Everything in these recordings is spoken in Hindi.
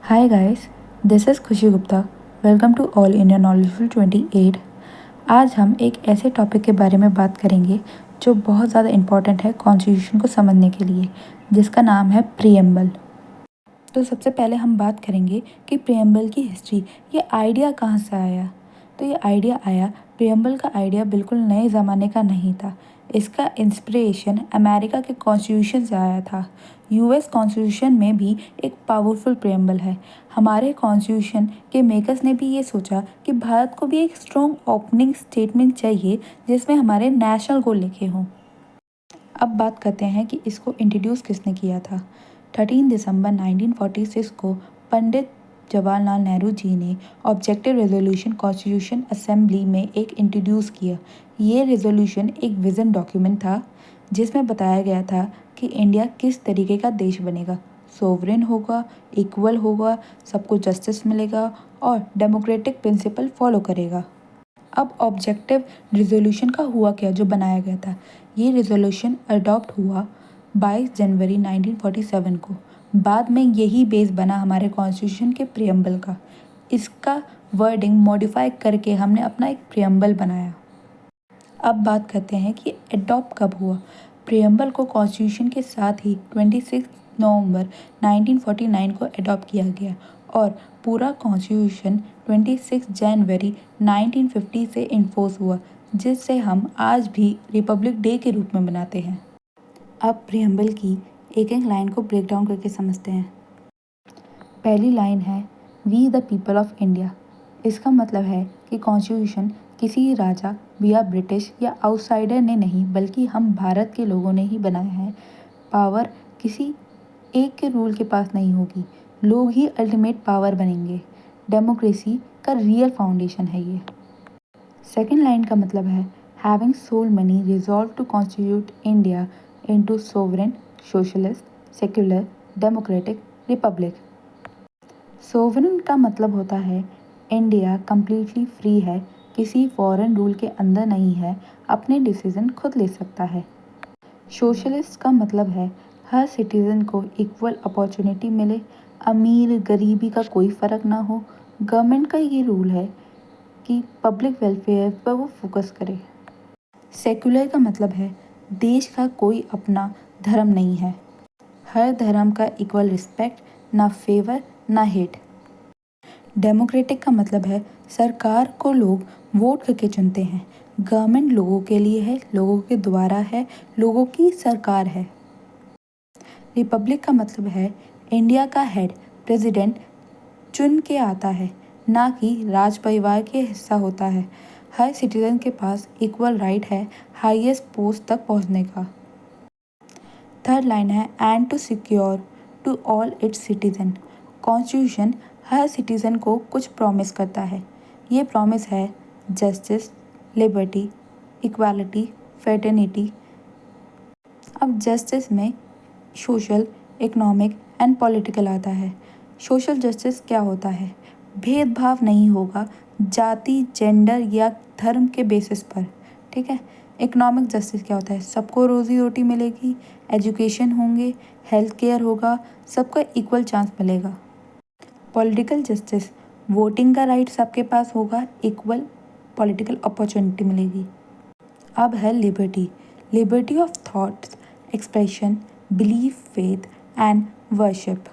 Hi guys, this is Khushi Gupta. Welcome to all India knowledgeful 28. आज हम एक ऐसे टॉपिक के बारे में बात करेंगे जो बहुत ज़्यादा इम्पॉर्टेंट है कॉन्स्टिट्यूशन को समझने के लिए, जिसका नाम है प्रीएम्बल. तो सबसे पहले हम बात करेंगे कि प्रीएम्बल की हिस्ट्री, ये आइडिया कहाँ से आया. तो ये आइडिया आया, प्रीएम्बल का आइडिया बिल्कुल नए ज़माने का नहीं था. इसका इंस्पिरेशन अमेरिका के कॉन्स्टिट्यूशन से आया था. यूएस कॉन्स्टिट्यूशन में भी एक पावरफुल प्रीएम्बल है. हमारे कॉन्स्टिट्यूशन के मेकर्स ने भी ये सोचा कि भारत को भी एक स्ट्रॉन्ग ओपनिंग स्टेटमेंट चाहिए जिसमें हमारे नेशनल गोल लिखे हों. अब बात करते हैं कि इसको इंट्रोड्यूस किसने किया था. 13 दिसंबर 1946 को पंडित जवाहरलाल नेहरू जी ने ऑब्जेक्टिव रेजोल्यूशन कॉन्स्टिट्यूशन असेंबली में एक इंट्रोड्यूस किया. ये रेजोल्यूशन एक विज़न डॉक्यूमेंट था जिसमें बताया गया था कि इंडिया किस तरीके का देश बनेगा. सोवरेन होगा, इक्वल होगा, सबको जस्टिस मिलेगा और डेमोक्रेटिक प्रिंसिपल फॉलो करेगा. अब ऑब्जेक्टिव रिजोल्यूशन का हुआ क्या जो बनाया गया था. ये रिजोल्यूशन अडॉप्ट हुआ 22 जनवरी 1947 को. बाद में यही बेस बना हमारे कॉन्स्टिट्यूशन के प्रीएम्बल का. इसका वर्डिंग मॉडिफाई करके हमने अपना एक प्रीएम्बल बनाया. अब बात करते हैं कि अडॉप्ट कब हुआ. प्रीएम्बल को कॉन्स्टिट्यूशन के साथ ही 26 नवंबर 1949 को अडॉप्ट किया गया और पूरा कॉन्स्टिट्यूशन 26 जनवरी 1950 से इन्फोर्स हुआ, जिससे हम आज भी रिपब्लिक डे के रूप में मनाते हैं. अब प्रीएम्बल की एक एक लाइन को ब्रेक डाउन करके समझते हैं. पहली लाइन है we the people of India. इसका मतलब है कि कॉन्स्टिट्यूशन किसी राजा या ब्रिटिश या आउटसाइडर ने नहीं बल्कि हम भारत के लोगों ने ही बनाया है. पावर किसी एक के रूल के पास नहीं होगी, लोग ही अल्टीमेट पावर बनेंगे. डेमोक्रेसी का रियल फाउंडेशन है ये. सेकेंड लाइन का मतलब है having solemnly resolve to constitute India into sovereign socialist secular democratic republic. Sovereign का मतलब होता है इंडिया कम्प्लीटली फ्री है, किसी फॉरेन रूल के अंदर नहीं है, अपने डिसीजन खुद ले सकता है. सोशलिस्ट का मतलब है हर सिटीज़न को इक्वल अपॉर्चुनिटी मिले, अमीर गरीबी का कोई फ़र्क ना हो. गवर्नमेंट का ये रूल है कि पब्लिक वेलफेयर पर वो फोकस करे. सेक्युलर का मतलब है देश का कोई अपना धर्म नहीं है, हर धर्म का इक्वल रिस्पेक्ट, ना फेवर ना हेट. डेमोक्रेटिक का मतलब है सरकार को लोग वोट करके चुनते हैं, गवर्नमेंट लोगों के लिए है, लोगों के द्वारा है, लोगों की सरकार है. रिपब्लिक का मतलब है इंडिया का हेड प्रेसिडेंट चुन के आता है, ना कि राज परिवार के हिस्सा होता है. हर सिटीजन के पास इक्वल राइट है हाईएस्ट पोस्ट तक पहुंचने का. थर्ड लाइन है and to secure to all its citizen. Constitution हर सिटीजन को कुछ प्रॉमिस करता है. ये प्रॉमिस है जस्टिस, लिबर्टी, इक्वालिटी, फ्रेटर्निटी. अब जस्टिस में सोशल, इकोनॉमिक एंड पॉलिटिकल आता है. सोशल जस्टिस क्या होता है, भेदभाव नहीं होगा जाति, जेंडर या धर्म के बेसिस पर. ठीक है. इकोनॉमिक जस्टिस क्या होता है, सबको रोजी रोटी मिलेगी, एजुकेशन होंगे, हेल्थ केयर होगा, सबका इक्वल चांस मिलेगा. पॉलिटिकल जस्टिस, वोटिंग का राइट सबके पास होगा, इक्वल पॉलिटिकल अपॉर्चुनिटी मिलेगी. अब है liberty. Liberty of thoughts, expression, belief, faith and worship.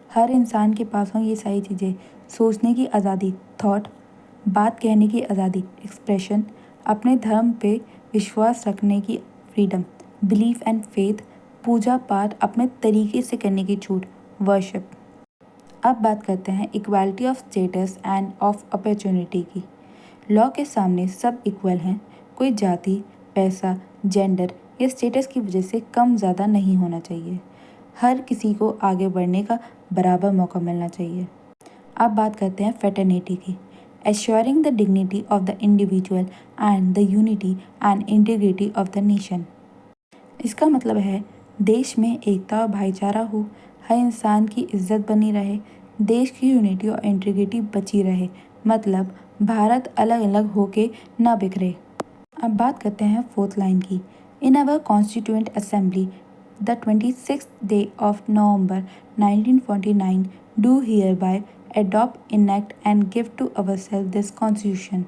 हर इंसान के पास हों ये सारी चीज़ें. सोचने की आज़ादी, थॉट, बात कहने की आज़ादी, एक्सप्रेशन, अपने धर्म पे विश्वास रखने की फ्रीडम, बिलीफ एंड फेथ, पूजा पाठ अपने तरीके से करने की छूट, वर्शिप. अब बात करते हैं equality of status end of opportunity की. लॉ के सामने सब इक्वल हैं, कोई जाति, पैसा, जेंडर या स्टेटस की वजह से कम ज़्यादा नहीं होना चाहिए. हर किसी को आगे बढ़ने का बराबर मौका मिलना चाहिए. अब बात करते हैं फ्रेटर्निटी की. Assuring the dignity of the individual and the unity and integrity of the nation. इसका मतलब है देश में एकता और भाईचारा हो, हर इंसान की इज्जत बनी रहे, देश की यूनिटी और इंटीग्रिटी बची रहे, मतलब भारत अलग अलग होके ना बिखरे. अब बात करते हैं फोर्थ लाइन की. In our constituent assembly the 26th day of November 1949 do hereby adopt, enact and give to ourselves this constitution।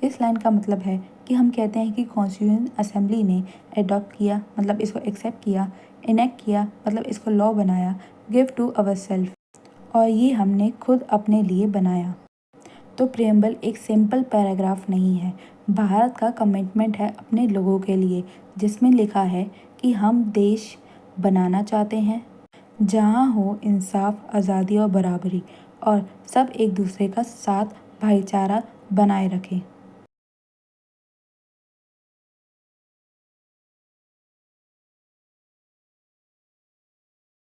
इस लाइन का मतलब है कि हम कहते हैं कि कॉन्स्टिट्यूशन असेंबली ने अडॉप्ट किया मतलब इसको एक्सेप्ट किया, इनेक्ट किया मतलब इसको लॉ बनाया, गिव टू अवर सेल्फ और ये हमने खुद अपने लिए बनाया। तो प्रियम्बल एक सिंपल पैराग्राफ नहीं है, भारत का कमिटमेंट है अपने लोगों के लिए, जिसमें लिखा है कि हम देश बनाना चाहते हैं जहाँ हो इंसाफ, आज़ादी और बराबरी और सब एक दूसरे का साथ भाईचारा बनाए रखें।